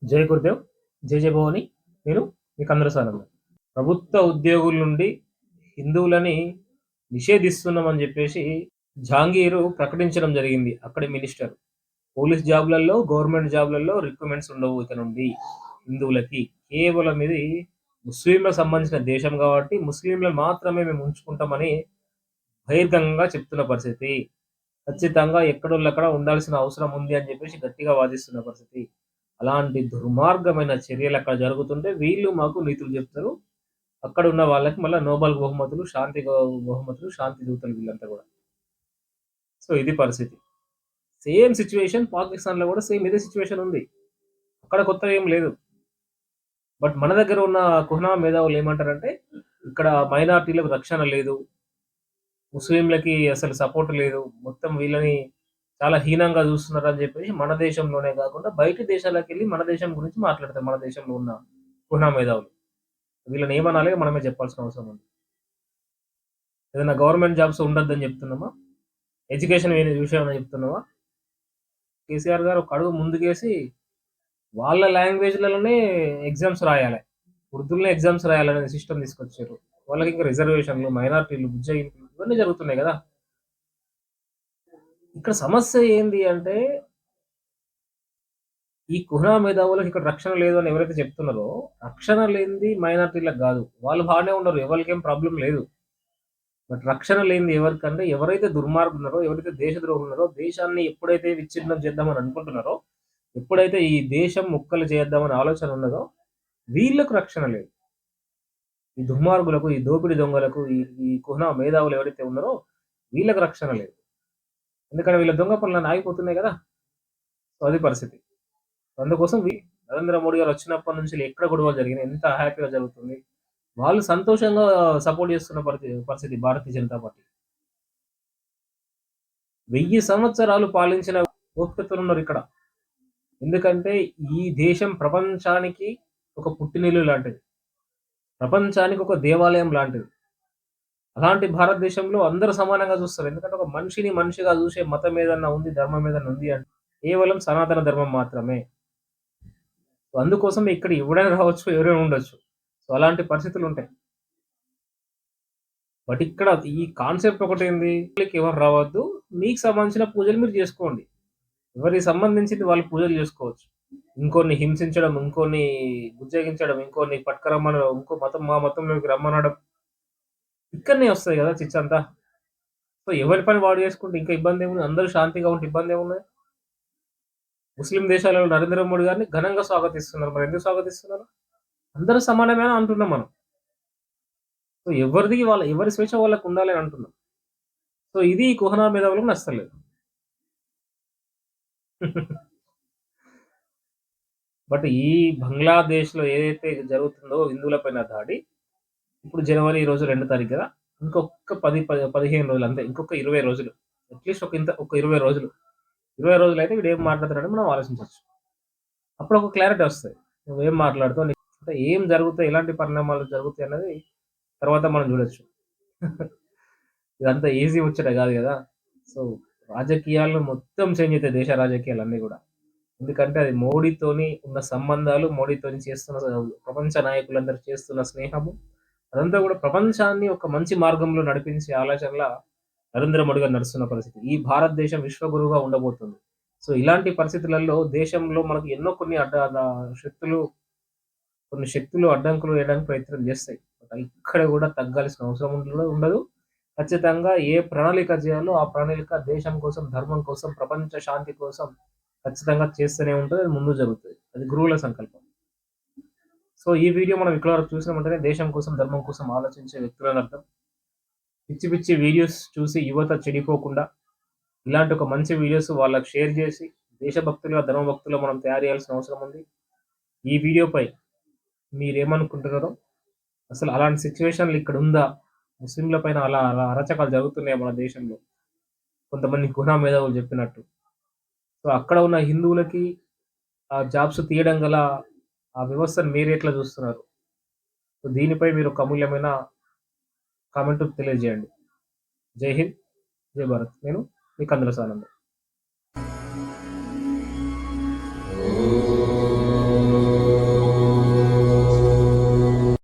జై గురుదేవ్, జై జై భవాని. నేను మీ కందరసానంద. ప్రభుత్వ ఉద్యోగుల నుండి హిందువులని నిషేధిస్తున్నామని చెప్పేసి జహాంగీరు ప్రకటించడం జరిగింది. అక్కడి మినిస్టర్. పోలీస్ జాబ్‌లలో, గవర్నమెంట్ జాబ్‌లలో రిక్రూట్‌మెంట్స్ ఉండవు ఇక నుండి హిందువులకి. కేవలం ఇది ముస్లింలకు సంబంధించిన దేశం కాబట్టి ముస్లింలను మాత్రమే మేము ఉంచుకుంటామని బహిర్గంగా చెప్తున్న పరిస్థితి. ఖచ్చితంగా ఎక్కడోళ్ళక్కడ ఉండాల్సిన అవసరం ఉంది అని చెప్పేసి గట్టిగా వాదిస్తున్న పరిస్థితి. అలాంటి దుర్మార్గమైన చర్యలు అక్కడ జరుగుతుంటే వీళ్ళు మాకు నీతులు చెప్తారు. అక్కడ ఉన్న వాళ్ళకి మళ్ళా నోబెల్ బహుమతులు, శాంతి బహుమతులు, శాంతి దూతలు వీళ్ళంతా గూడా. సో, ఇది పరిస్థితి. సేమ్ సిట్యుయేషన్ పాకిస్తాన్‌లో గూడా సేమ్ ఇదే సిట్యుయేషన్ ఉంది. అక్కడ కొత్తగా ఏం లేదు. బట్ మన దగ్గర ఉన్న కుహనా మేధావులు ఏమంటారంటే, ఇక్కడ మైనారిటీలకు రక్షణ లేదు. ముస్లింలకి అసలు సపోర్ట్ లేదు. మొత్తం వీళ్ళని చాలా హీనంగా చూస్తున్నారని జెప్పేసి మన దేశంలోనే గాకుండా బయటి దేశాలకెళ్ళి మన దేశం గురించి మాట్లాడతారు. మన దేశంలో ఉన్న కుహనా మేధావులు. వీళ్ళని ఏమనాలి మనమే చెప్పాల్సిన అవసరం ఉంది. ఏదైనా గవర్నమెంట్ జాబ్స్ ఉండొద్దని జెప్తున్నామా? ఎడ్యుకేషన్ విషయమేమైనా చెప్తున్నామా? కేసీఆర్ గారు ఒక అడుగు ముందుకేసి వాళ్ళ లాంగ్వేజ్‌లలోనే ఎగ్జామ్స్ రాయాలె. ఉర్దూలోనే ఎగ్జామ్స్ రాయాలనే సిస్టమ్ తీసుకొచ్చారు. వాళ్ళకింకా రిజర్వేషన్‌లు, మైనారిటీలు, బుజ్జగింపులు ఇవన్నీ జరుగుతున్నాయి గదా! ఇక్కడ సమస్య ఏంది అంటే, ఈ కుహనా మేధావులకు ఇక్కడ రక్షణ లేదు అని ఎవరైతే చెప్తున్నారో, రక్షణ లేనిది మైనారిటీలకు గాదు. వాళ్ళు బానే ఉన్నారు. ఎవరికేం ప్రాబ్లమ్ లేదు. బట్ రక్షణ లేనిది ఎవరికంటే ఎవరైతే దుర్మార్గులున్నారో, ఎవరైతే దేశద్రోహులున్నారో, దేశాన్ని ఎప్పుడైతే విచ్ఛిన్నం చేద్దామని అనుకుంటున్నారో, ఎప్పుడైతే ఈ దేశం ముక్కలు చేద్దామనే ఆలోచన ఉన్నదో, వీళ్ళకు రక్షణ లేదు. ఈ దుర్మార్గులకు, ఈ దోపిడి దొంగలకు, ఈ ఈ కుహనా మేధావులు ఎవరైతే ఉన్నారో, వీళ్ళకి రక్షణ లేదు. ఎందుకంటే వీళ్ళ దొంగ పనులన్నీ ఆగిపోతున్నాయి గదా! సో, అది పరిస్థితి. అందుకోసం నరేంద్ర మోడీ గారు వచ్చినప్పటి నుంచి ఎక్కడ గొడవలు జరిగినాయి, ఎంత హ్యాపీగా జరుగుతుంది. వాళ్ళు సంతోషంగా సపోర్ట్ చేస్తున్న పరిస్థితి భారతీయ జనతా పార్టీ. 1000 సంవత్సరాలు పాలించిన ఓపికతోనున్నారిక్కడ. ఎందుకంటే ఈ దేశం ప్రపంచానికి ఒక పుట్టినిల్లు లాంటిది. ప్రపంచానికి ఒక దేవాలయం లాంటిది. అలాంటి భారతదేశంలో అందరూ సమానంగా చూస్తారు. ఎందుకంటే ఒక మనిషిని మనిషిగా చూసే మతం ఏదన్నా ఉంది, ధర్మం ఏదన్నా ఉంది అంటే కేవలం సనాతన ధర్మం మాత్రమే. సో, అందుకోసం ఇక్కడ ఎవడైనా రావచ్చు, ఎవరైనా ఉండొచ్చు. సో, అలాంటి పరిస్థితులుంటాయి. బట్ ఇక్కడ ఈ కాన్సెప్ట్ ఒకటేంది, ఎవరు రావద్దు. మీకు సంబంధించిన పూజలు మీరు జేసుకోండి. ఎవరికి సంబంధించింది వాళ్ళు పూజలు జేసుకోవచ్చు. ఇంకోరిని హింసించడం, ఇంకోరిని బుజ్జగించడం, ఇంకోరిని పట్టుకురమ్మనడం, ఇంకో మతం మా మతంలోకి రమ్మనడం ఇక్కడనే వస్తది గదా చిచ్చంతా. సో, ఎవరి పని వాడు జేసుకుంటే ఇంకా ఇబ్బందేముంది? అందరూ శాంతిగా ఉంటే ఇబ్బందేమున్నది? ముస్లిం దేశాలలో నరేంద్ర మోడీ గారిని ఘనంగా స్వాగతిస్తున్నారు. మరెందుకు స్వాగతిస్తున్నారు? అందరూ సమానమే అని అంటున్నాం మనం. సో, ఎవరి స్వేచ్ఛ వాళ్ళకుండాలి అని అంటున్నాం. సో, ఇది కుహనా మేధావులకు నచ్చలేదు. బట్ ఈ బంగ్లాదేశ్‌లో ఏదైతే జరుగుతుందో హిందువుల పైన దాడి, ఇప్పుడు జనవరి ఈరోజు 2 తారీఖు గదా! ఇంకొక 15 రోజులు అంతే. ఇంకొక 20 రోజులు. అట్‌లీస్ట్ ఒక 20 రోజులు. 20 రోజులైతే వీడేం మాట్లాడతాడని మనం ఆలోచించొచ్చు. అప్పుడు ఒక క్లారిటీ వస్తది. నువ్వేం మాట్లాడుతావు? అంటే ఏం జరుగుతాయి? ఎలాంటి పరిణామాలు జరుగుతాయి అన్నది తర్వాత మనం జూడొచ్చు. ఇదంతా ఈజీ ముచ్చట గాదు గదా! సో, రాజకీయాలను మొత్తం చేంజ్ అయితాయి దేశ రాజకీయాలన్నీ గూడా. ఎందుకంటే అది మోడీతోని ఉన్న సంబంధాలు, మోడీతోని చేస్తున్న ప్రపంచ నాయకులందరూ చేస్తున్న స్నేహము, అదంతా గూడా ప్రపంచాన్ని ఒక మంచి మార్గంలో నడిపించే ఆలోచనల నరేంద్ర మోడీ గారు నడుస్తున్న పరిస్థితి. ఈ భారతదేశం విశ్వగురువుగా ఉండబోతుంది. సో, ఇలాంటి పరిస్థితులలో దేశంలో మనకు ఎన్నో శక్తులు కొన్ని శక్తులు అడ్డంకులు వేయడానికి ప్రయత్నం చేస్తాయి. బట్ ఇక్కడ గూడా తగ్గాల్సిన అవసరం ఉండదు. ఖచ్చితంగా ఏ ప్రణాళిక చేయాలో ఆ ప్రణాళిక దేశం కోసం, ధర్మం కోసం, ప్రపంచ శాంతి కోసం ఖచ్చితంగా చేస్తూనే ఉంటది. అది ముందు జరుగుతది. అది గురువుల సంకల్పం. సో, ఈ వీడియో మనం ఇక్కడి వరకు చూసినామంటేనే దేశం కోసం, ధర్మం కోసం ఆలోచించే వ్యక్తులని అర్థం. పిచ్చి పిచ్చి వీడియోస్ చూసి యువత చెడిపోకుండా, ఇలాంటి ఒక మంచి వీడియోస్ వాళ్ళకి షేర్ చేసి, దేశభక్తులుగా, ధర్మభక్తులుగా మనం తయారు చేయాల్సిన అవసరం ఉంది. ఈ వీడియోపై మీరేమనుకుంటున్నారో, అసలు అలాంటి సిట్యుయేషన్‌లు ఇక్కడుందా? ముస్లింల పైన అలా అలా అరాచకాలు జరుగుతున్నాయా మన దేశంలో? కొంతమంది గుహా మేధావులు చెప్పినట్టు. సో, అక్కడ ఉన్న హిందువులకి ఆ జాబ్స్ తీయడం గల ఆ వ్యవస్థను మీరెట్లా చూస్తున్నారు? సో, దీనిపై మీరు ఒక అమూల్యమైన కామెంట్ తెలియజేయండి. జై హింద్, జై భారత్. నేను మీ కందుల సానంద్.